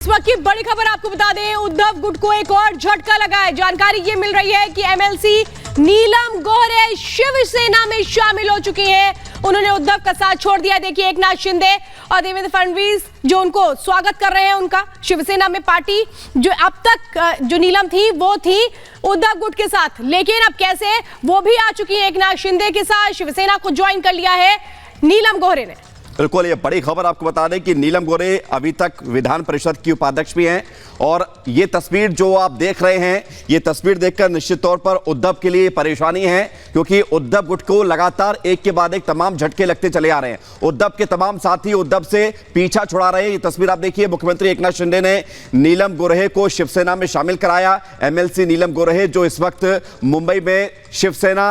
इस वक्त की बड़ी खबर आपको बता दें, उद्धव गुट को एक और झटका लगा है। जानकारी ये मिल रही है कि एमएलसी नीलम गोहरे शिवसेना में शामिल हो चुकी हैं। उन्होंने उद्धव का साथ छोड़ दिया। देखिए, एकनाथ शिंदे और देवेंद्र फडणवीस जो उनको स्वागत कर रहे हैं उनका शिवसेना में। पार्टी जो अब तक जो नीलम थी वो थी उद्धव गुट के साथ, लेकिन अब कैसे वो भी आ चुकी है एकनाथ शिंदे के साथ। शिवसेना को ज्वाइन कर लिया है नीलम गोहरे ने। बिल्कुल, ये बड़ी खबर आपको बता दें कि नीलम गोहरे अभी तक विधान परिषद की उपाध्यक्ष भी हैं और ये तस्वीर जो आप देख रहे हैं, ये तस्वीर देखकर निश्चित तौर पर उद्धव के लिए परेशानी है, क्योंकि उद्धव गुट को लगातार एक के बाद एक तमाम झटके लगते चले आ रहे हैं। उद्धव के तमाम साथी उद्धव से पीछा छुड़ा रहे हैं। ये तस्वीर आप देखिए, मुख्यमंत्री एकनाथ शिंदे ने नीलम गोहरे को शिवसेना में शामिल कराया। एमएलसी नीलम गोहरे जो इस वक्त मुंबई में शिवसेना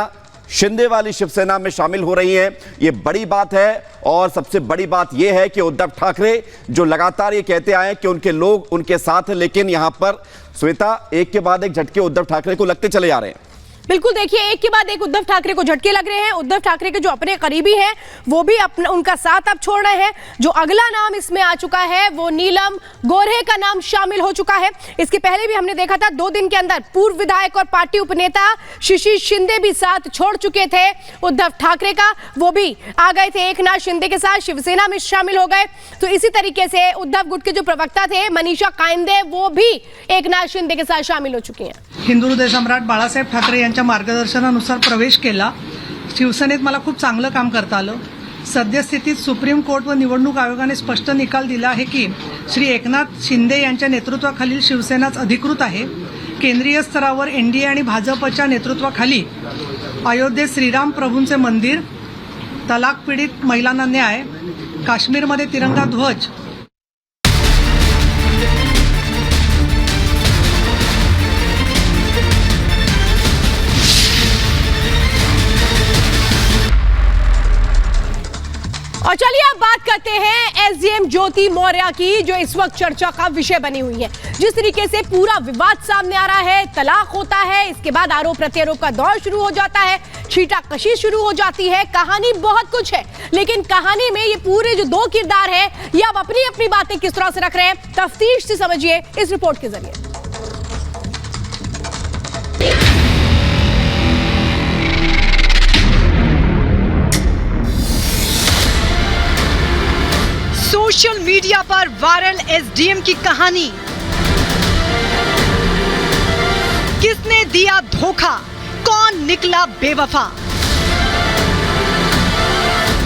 शिंदे वाली शिवसेना में शामिल हो रही हैं, ये बड़ी बात है। और सबसे बड़ी बात यह है कि उद्धव ठाकरे जो लगातार ये कहते आए कि उनके लोग उनके साथ हैं, लेकिन यहां पर श्वेता एक के बाद एक झटके उद्धव ठाकरे को लगते चले आ रहे हैं। बिल्कुल, देखिए, एक के बाद एक उद्धव ठाकरे को झटके लग रहे हैं। उद्धव ठाकरे के जो अपने करीबी हैं वो भी अपना उनका साथ अब छोड़ रहे हैं। जो अगला नाम इसमें आ चुका है वो नीलम गोहरे का नाम शामिल हो चुका है। इसके पहले भी हमने देखा था 2 दिन के अंदर पूर्व विधायक और पार्टी उपनेता शिशिर शिंदे भी साथ छोड़ चुके थे उद्धव ठाकरे का, वो भी आ गए थे एकनाथ शिंदे के साथ, शिवसेना में शामिल हो गए। तो इसी तरीके से उद्धव गुट के जो प्रवक्ता थे मनीषा कायंदे, वो भी एकनाथ शिंदे के साथ शामिल हो चुकी हैं। हिंदू हृदय सम्राट बाळासाहेब ठाकरे यांच्या मार्गदर्शनानुसार प्रवेश केला। शिवसेनेत मला खूप चांगलं काम करता आलं। सद्यस्थितीत सुप्रीम कोर्ट व निवडणूक आयोगाने स्पष्ट निकाल दिला आहे की श्री एकनाथ शिंदे यांच्या नेतृत्वाखालील शिवसेनाच अधिकृत आहे। केंद्रीय स्तरावर एनडीए आणि भाजपच्या नेतृत्वाखाली अयोध्येत श्रीराम प्रभूंचे मंदिर, तलाक पीडित महिलांना न्याय, काश्मीरमध्ये तिरंगा ध्वज, और चलिए अब बात करते हैं एसडीएम ज्योति मौर्य की, जो इस वक्त चर्चा का विषय बनी हुई है। जिस तरीके से पूरा विवाद सामने आ रहा है, तलाक होता है, इसके बाद आरोप प्रत्यारोप का दौर शुरू हो जाता है, छींटाकशी शुरू हो जाती है। कहानी बहुत कुछ है, लेकिन कहानी में ये पूरे जो 2 किरदार है ये अब अपनी अपनी बातें किस तरह से रख रहे हैं, तफ्तीश से समझिए इस रिपोर्ट के जरिए। सोशल मीडिया पर वायरल एसडीएम की कहानी। किसने दिया धोखा, कौन निकला बेवफा,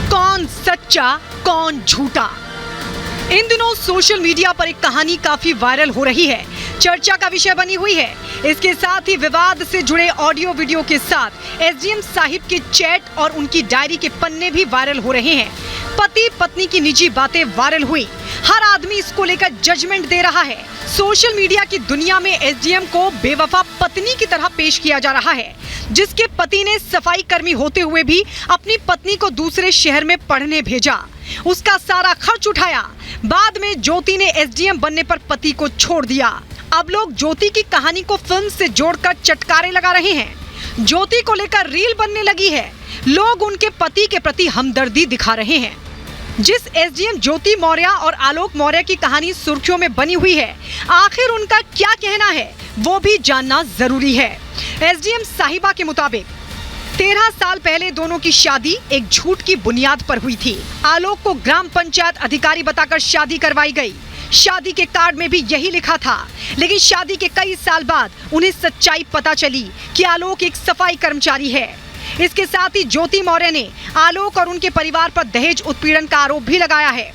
कौन सच्चा कौन झूठा। इन दिनों सोशल मीडिया पर एक कहानी काफी वायरल हो रही है, चर्चा का विषय बनी हुई है। इसके साथ ही विवाद से जुड़े ऑडियो वीडियो के साथ एसडीएम साहिब के चैट और उनकी डायरी के पन्ने भी वायरल हो रहे हैं। पति पत्नी की निजी बातें वायरल हुई, हर आदमी इसको लेकर जजमेंट दे रहा है। सोशल मीडिया की दुनिया में एसडीएम को बेवफा पत्नी की तरह पेश किया जा रहा है, जिसके पति ने सफाई कर्मी होते हुए भी अपनी पत्नी को दूसरे शहर में पढ़ने भेजा, उसका सारा खर्च उठाया। बाद में ज्योति ने एसडीएम बनने पर पति को छोड़ दिया। अब लोग ज्योति की कहानी को फिल्म से जोड़कर चटकारे लगा रहे हैं। ज्योति को लेकर रील बनने लगी है, लोग उनके पति के प्रति हमदर्दी दिखा रहे हैं। जिस एसडीएम ज्योति मौर्य और आलोक मौर्य की कहानी सुर्खियों में बनी हुई है, आखिर उनका क्या कहना है वो भी जानना जरूरी है। एसडीएम साहिबा के मुताबिक 13 साल पहले दोनों की शादी एक झूठ की बुनियाद पर हुई थी। आलोक को ग्राम पंचायत अधिकारी बताकर शादी करवाई गई। शादी के कार्ड में भी यही लिखा था, लेकिन शादी के कई साल बाद उन्हें सच्चाई पता चली कि आलोक एक सफाई कर्मचारी है। इसके साथ ही ज्योति मौर्य ने आलोक और उनके परिवार पर दहेज उत्पीड़न का आरोप भी लगाया है।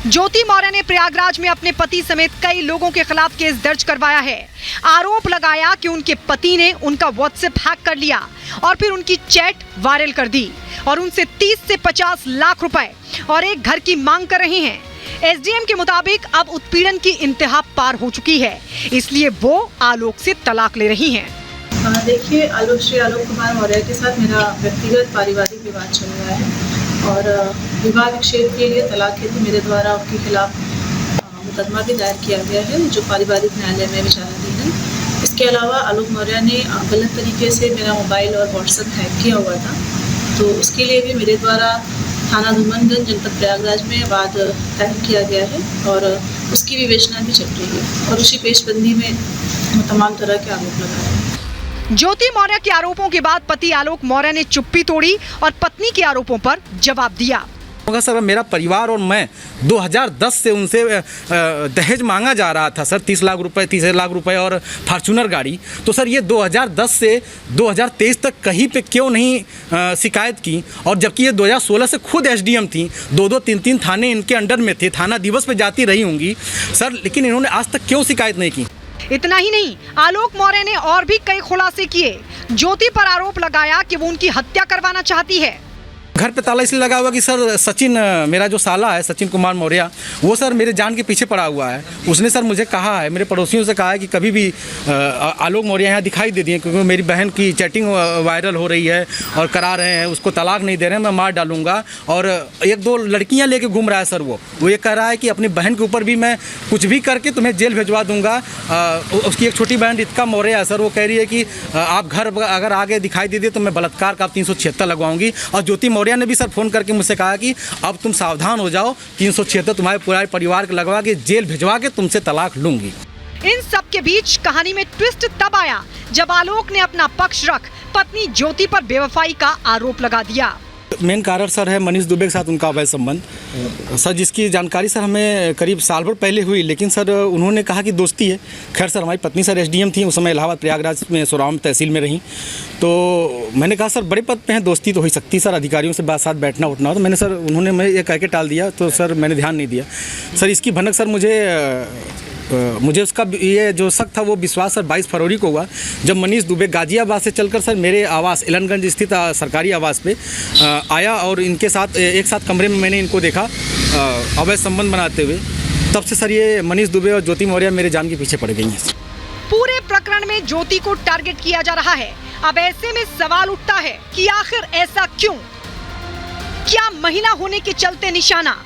ज्योति मौर्य ने प्रयागराज में अपने पति समेत कई लोगों के खिलाफ केस दर्ज करवाया है। आरोप लगाया कि उनके पति ने उनका व्हाट्सएप हैक कर लिया और फिर उनकी चैट वायरल कर दी और उनसे 30 से 50 लाख रुपए और एक घर की मांग कर रहे हैं। एसडीएम के मुताबिक अब उत्पीड़न की इंतहा पार हो चुकी है, इसलिए वो आलोक से तलाक ले रही हैं। देखिए, श्री आलोक कुमार मौर्य के साथ मेरा व्यक्तिगत पारिवारिक विवाद चल रहा है और विवाह विच्छेद के लिए तलाक हेतु मेरे द्वारा उनके खिलाफ मुकदमा भी दायर किया गया है, जो पारिवारिक न्यायालय में विचाराधीन है। इसके अलावा आलोक मौर्य ने गलत तरीके से मेरा मोबाइल और व्हाट्सएप हैक किया हुआ था, तो उसके लिए भी मेरे द्वारा थाना धूमनगंज जनपद प्रयागराज में वाद दायर किया गया है और उसकी विवेचना भी चल रही है और उसी पेशबंदी में वो तमाम तरह के आरोप लगा रहे हैं। ज्योति मौर्य के आरोपों के बाद पति आलोक मौर्य ने चुप्पी तोड़ी और पत्नी के आरोपों पर जवाब दिया। सर मेरा परिवार और मैं 2010 से उनसे दहेज मांगा जा रहा था सर, 30 लाख रुपए और फॉर्च्यूनर गाड़ी। तो सर ये 2010 से 2023 तक कहीं पे क्यों नहीं शिकायत की, और जबकि ये 2016 से खुद एसडीएम थी, 2-3 थाने इनके अंडर में थे, थाना दिवस पे जाती रही होंगी सर, लेकिन इन्होंने आज तक क्यों शिकायत नहीं की। इतना ही नहीं, आलोक मौर्य ने और भी कई खुलासे किए। ज्योति पर आरोप लगाया कि वो उनकी हत्या करवाना चाहती है। घर पे ताला इसलिए लगा हुआ कि सर सचिन, मेरा जो साला है सचिन कुमार मौर्य, वो सर मेरे जान के पीछे पड़ा हुआ है। उसने सर मुझे कहा है, मेरे पड़ोसियों से कहा है कि कभी भी आलोक मौर्य यहाँ दिखाई दे दिए, क्योंकि मेरी बहन की चैटिंग वायरल हो रही है और करा रहे हैं, उसको तलाक नहीं दे रहे हैं, मैं मार डालूंगा। और 1-2 लड़कियाँ लेके घूम रहा है सर। वो ये कह रहा है कि अपनी बहन के ऊपर भी मैं कुछ भी करके तुम्हें जेल भिजवा दूंगा। उसकी एक छोटी बहन रितिका मौर्य है सर, वो कह रही है कि आप घर अगर आगे दिखाई दे दिए तो मैं बलात्कार का 376 लगवाऊंगी। और ज्योति मौर्य ने भी सर फोन करके मुझसे कहा कि अब तुम सावधान हो जाओ, 376 तुम्हारे पूरे परिवार को लगवा के जेल भिजवा के तुमसे तलाक लूंगी। इन सब के बीच कहानी में ट्विस्ट तब आया जब आलोक ने अपना पक्ष रख पत्नी ज्योति पर बेवफाई का आरोप लगा दिया। मेन कारण सर है मनीष दुबे के साथ उनका अवैध संबंध सर, जिसकी जानकारी सर हमें करीब साल भर पहले हुई, लेकिन सर उन्होंने कहा कि दोस्ती है। खैर सर हमारी पत्नी सर एसडीएम थी, उस समय इलाहाबाद प्रयागराज में सोराम तहसील में रही। तो मैंने कहा सर बड़े पद पे हैं, दोस्ती तो हो ही सकती सर, अधिकारियों से साथ बैठना उठना हो। तो मैंने सर, उन्होंने मैं ये कह के टाल दिया, तो सर मैंने ध्यान नहीं दिया सर। इसकी भनक सर मुझे उसका ये जो शक था वो विश्वास सर 22 फरवरी को हुआ, जब मनीष दुबे गाजियाबाद से चलकर सर मेरे आवास एलनगंज स्थित सरकारी आवास पे आया और इनके साथ एक साथ कमरे में मैंने इनको देखा अवैध संबंध बनाते हुए। तब से सर ये मनीष दुबे और ज्योति मौर्य मेरे जान के पीछे पड़ गई हैं। पूरे प्रकरण में ज्योति को टारगेट किया जा रहा है। अब ऐसे में सवाल उठता है कि आखिर ऐसा क्यों? क्या महिला होने के चलते निशाना?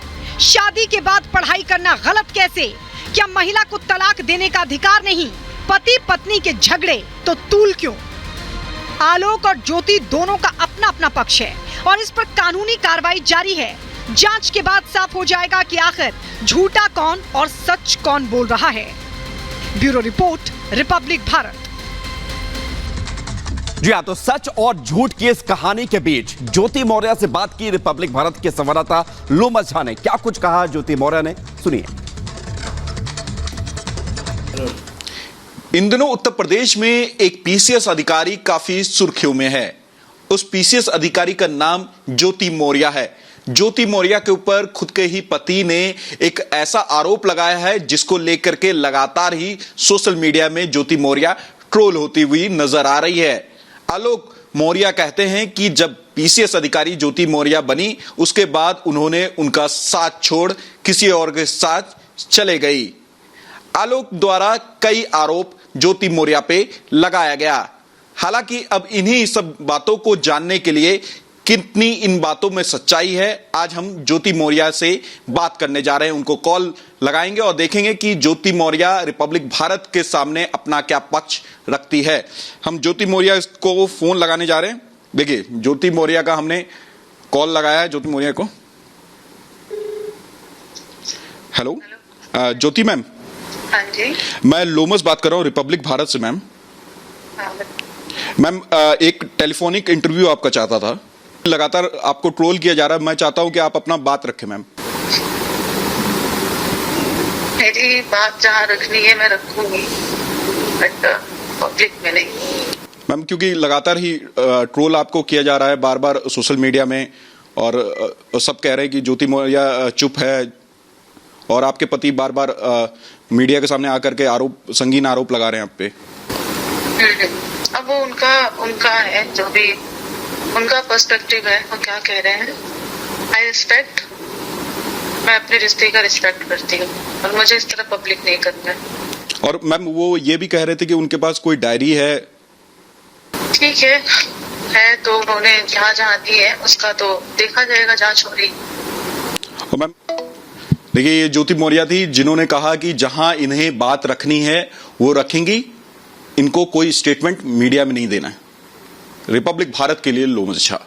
शादी के बाद पढ़ाई करना गलत कैसे? क्या महिला को तलाक देने का अधिकार नहीं? पति पत्नी के झगड़े तो तूल क्यों? आलोक और ज्योति दोनों का अपना अपना पक्ष है और इस पर कानूनी कार्रवाई जारी है। जांच के बाद साफ हो जाएगा कि आखिर झूठा कौन और सच कौन बोल रहा है। Bureau report, Republic Bharat. जी हाँ, तो सच और झूठ की इस कहानी के बीच ज्योति मौर्य से बात की रिपब्लिक भारत के संवाददाता लोमस झा ने। क्या कुछ कहा ज्योति मौर्य ने, सुनिए। इन दिनों उत्तर प्रदेश में एक पीसीएस अधिकारी काफी सुर्खियों में है। उस पीसीएस अधिकारी का नाम ज्योति मौर्य है। ज्योति मौर्य के ऊपर खुद के ही पति ने एक ऐसा आरोप लगाया है जिसको लेकर के लगातार ही सोशल मीडिया में ज्योति मौर्य ट्रोल होती हुई नजर आ रही है। आलोक मौर्य कहते हैं कि जब पीसीएस अधिकारी ज्योति मौर्य बनी उसके बाद उन्होंने उनका साथ छोड़ किसी और के साथ चले गई। आलोक द्वारा कई आरोप ज्योति मौर्य पे लगाया गया। हालांकि अब इन्हीं सब बातों को जानने के लिए कितनी इन बातों में सच्चाई है, आज हम ज्योति मौर्य से बात करने जा रहे हैं। उनको कॉल लगाएंगे और देखेंगे कि ज्योति मौर्य रिपब्लिक भारत के सामने अपना क्या पक्ष रखती है। हम ज्योति मौर्य को फोन लगाने जा रहे हैं। देखिए, ज्योति मौर्य का हमने कॉल लगाया है। ज्योति मौर्य को। हेलो ज्योति मैम। हाँ जी, मैं लोमस बात कर रहा हूँ रिपब्लिक भारत से। मैम मैम एक टेलीफोनिक इंटरव्यू आपका चाहता था। लगातार आपको ट्रोल किया जा रहा है, मैं चाहता हूं कि आप अपना बात रखें। मैम मेरी बात जहाँ रखनी है मैं रखूंगी, बट पब्लिक में नहीं। मैम क्योंकि लगातार ही ट्रोल आपको किया जा रहा है बार बार सोशल मीडिया में, और सब कह रहे हैं कि ज्योति मौर्य चुप है और आपके पति बार बार मीडिया के सामने आकर के संगीन आरोप लगा रहे हैं आप पे। अब वो उनका है, जो भी उनका पर्सपेक्टिव है, वो क्या कह रहे हैं। आई रिस्पेक्ट, मैं अपने रिश्ते का रिस्पेक्ट करती हूँ और मुझे इस तरह पब्लिक नहीं करना है। और मैम वो ये भी कह रहे थे कि उनके पास कोई डायरी है। ठीक है तो उन्होंने जहाँ दी है उसका तो देखा जाएगा, जांच हो रही। और मैम देखिए, ये ज्योति मौर्य थी जिन्होंने कहा कि जहां इन्हें बात रखनी है वो रखेंगी, इनको कोई स्टेटमेंट मीडिया में नहीं देना है। रिपब्लिक भारत के लिए लोमस झा।